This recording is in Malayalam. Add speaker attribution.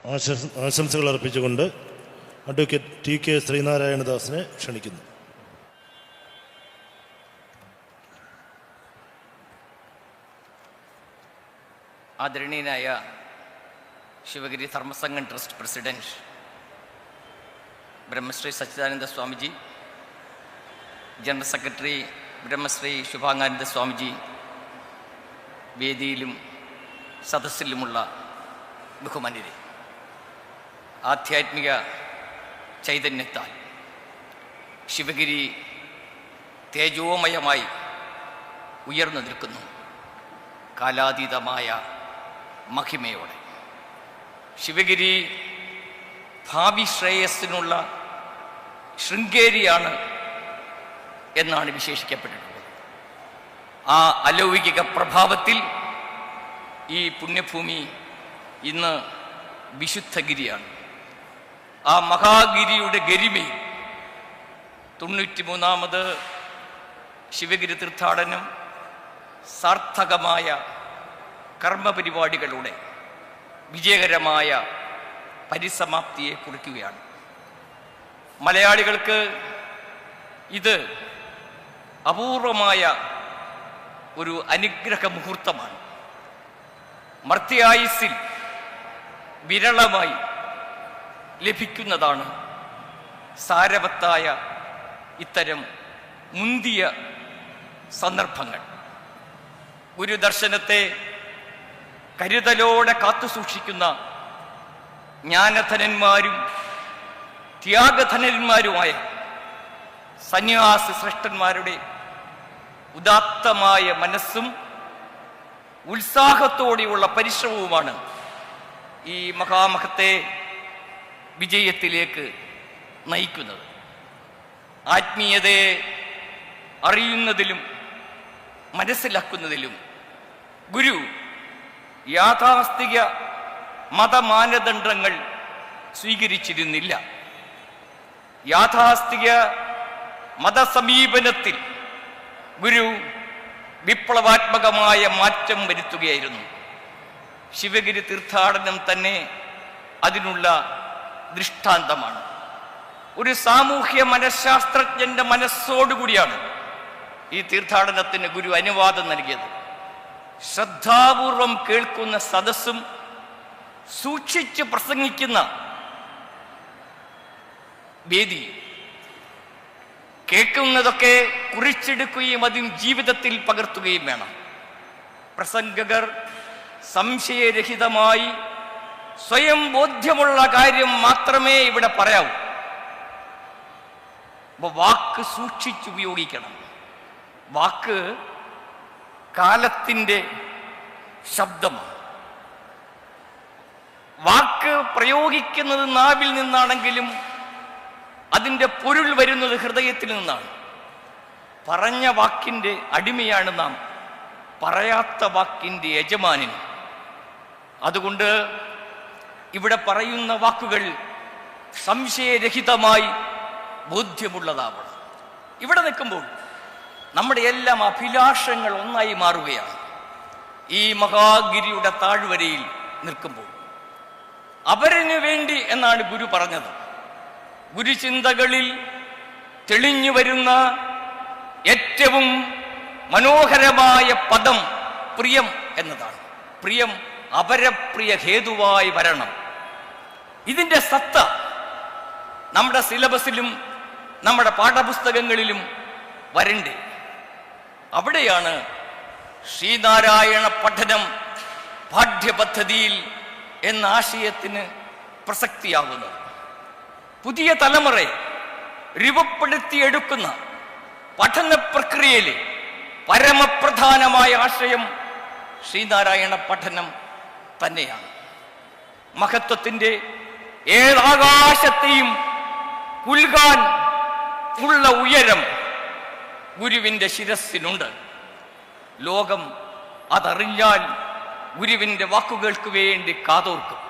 Speaker 1: ആശംസകൾ അർപ്പിച്ചുകൊണ്ട് അഡ്വക്കേറ്റ് ടി കെ ശ്രീനാരായണദാസിനെ ക്ഷണിക്കുന്നു.
Speaker 2: ആദരണീയനായ ശിവഗിരി ധർമ്മസംഘം ട്രസ്റ്റ് പ്രസിഡന്റ് ബ്രഹ്മശ്രീ സച്ചിദാനന്ദ സ്വാമിജി, ജനറൽ സെക്രട്ടറി ബ്രഹ്മശ്രീ ശുഭാംഗാനന്ദ സ്വാമിജി, വേദിയിലും സദസ്സിലുമുള്ള ബഹുമാന്യരെ, ആധ്യാത്മിക ചൈതന്യത്താൽ ശിവഗിരി തേജോമയമായി ഉയർന്നു നിൽക്കുന്നു. കാലാതീതമായ മഹിമയോടെ ശിവഗിരി ഭാവി ശ്രേയസ്സിനുള്ള ശൃംഗേരിയാണ് എന്നാണ് വിശേഷിക്കപ്പെട്ടിട്ടുള്ളത്. ആ അലൗകിക പ്രഭാവത്തിൽ ഈ പുണ്യഭൂമി ഇന്ന് വിശുദ്ധഗിരിയാണ്. ആ മഹാഗിരിയുടെ ഗരിമയിൽ 93ാമത് ശിവഗിരി തീർത്ഥാടനം സാർത്ഥകമായ കർമ്മപരിപാടികളുടെ വിജയകരമായ പരിസമാപ്തിയെ കുറിക്കുകയാണ്. മലയാളികൾക്ക് ഇത് അപൂർവമായ ഒരു അനുഗ്രഹ മുഹൂർത്തമാണ്. മർത്യായുസ്സിൽ വിരളമായി ലഭിക്കുന്നതാണ് സാരവത്തായ ഇത്തരം മുന്തിയ സന്ദർഭങ്ങൾ. ഗുരുദർശനത്തെ കരുതലോടെ കാത്തുസൂക്ഷിക്കുന്ന ജ്ഞാനധനന്മാരും ത്യാഗധനന്മാരുമായ സന്യാസി ശ്രേഷ്ഠന്മാരുടെ ഉദാത്തമായ മനസ്സും ഉത്സാഹത്തോടെയുള്ള പരിശ്രമവുമാണ് ഈ മഹാമഹത്തെ വിജയത്തിലേക്ക് നയിക്കുന്നത്. ആത്മീയതയെ അറിയുന്നതിലും മനസ്സിലാക്കുന്നതിലും ഗുരു യാഥാസ്ഥിക മതമാനദണ്ഡങ്ങൾ സ്വീകരിച്ചിരുന്നില്ല. യാഥാസ്ഥിക മതസമീപനത്തിൽ ഗുരു വിപ്ലവാത്മകമായ മാറ്റം വരുത്തുകയായിരുന്നു. ശിവഗിരി തീർത്ഥാടനം തന്നെ അതിനുള്ള ദൃഷ്ടാന്തമാണ്. ഒരു സാമൂഹ്യ മനഃശാസ്ത്രജ്ഞന്റെ മനസ്സോടുകൂടിയാണ് ഈ തീർത്ഥാടനത്തിന് ഗുരു അനുവാദം നൽകിയത്. ശ്രദ്ധാപൂർവം കേൾക്കുന്ന സദസ്സും സൂക്ഷിച്ച് പ്രസംഗിക്കുന്ന വേദി, കേൾക്കുന്നതൊക്കെ കുറിച്ചെടുക്കുകയും അതും ജീവിതത്തിൽ പകർത്തുകയും വേണം. പ്രസംഗകർ സംശയരഹിതമായി സ്വയം ബോധ്യമുള്ള കാര്യം മാത്രമേ ഇവിടെ പറയാവൂ. വാക്ക് സൂക്ഷിച്ചുപയോഗിക്കണം. വാക്ക് കാലത്തിൻ്റെ ശബ്ദമാണ്. വാക്ക് പ്രയോഗിക്കുന്നത് നാവിൽ നിന്നാണെങ്കിലും അതിൻ്റെ പൊരുൾ വരുന്നത് ഹൃദയത്തിൽ നിന്നാണ്. പറഞ്ഞ വാക്കിൻ്റെ അടിമയാണ് നാം, പറയാത്ത വാക്കിൻ്റെ യജമാനൻ. അതുകൊണ്ട് ഇവിടെ പറയുന്ന വാക്കുകൾ സംശയരഹിതമായി ബോധ്യമുള്ളതാവണം. ഇവിടെ നിൽക്കുമ്പോൾ നമ്മുടെ എല്ലാം അഭിലാഷങ്ങൾ ഒന്നായി മാറുകയാണ്. ഈ മഹാഗിരിയുടെ താഴ്വരയിൽ നിൽക്കുമ്പോൾ അവരിനു വേണ്ടി എന്നാണ് ഗുരു പറഞ്ഞത്. ഗുരുചിന്തകളിൽ തെളിഞ്ഞു വരുന്ന ഏറ്റവും മനോഹരമായ പദം പ്രിയം എന്നതാണ്. പ്രിയം അപരപ്രിയ ഹേതുവായി വരണം. ഇതിൻ്റെ സത്ത നമ്മുടെ സിലബസിലും നമ്മുടെ പാഠപുസ്തകങ്ങളിലും വരണ്ടേ. അവിടെയാണ് ശ്രീനാരായണ പഠനം പാഠ്യപദ്ധതിയിൽ എന്ന ആശയത്തിന് പ്രസക്തിയാകുന്നത്. പുതിയ തലമുറയെ രൂപപ്പെടുത്തിയെടുക്കുന്ന പഠന പ്രക്രിയയിലെ പരമപ്രധാനമായ ആശയം ശ്രീനാരായണ പഠനം തന്നെയാണ്. മഹത്വത്തിൻ്റെ ഏതാകാശത്തെയും ഉൽകാൻ ഉള്ള ഉയരം ഗുരുവിൻ്റെ ശിരസ്സിനുണ്ട്. ലോകം അതറിഞ്ഞാൽ ഗുരുവിൻ്റെ വാക്കുകൾക്ക് വേണ്ടി കാതോർക്കും.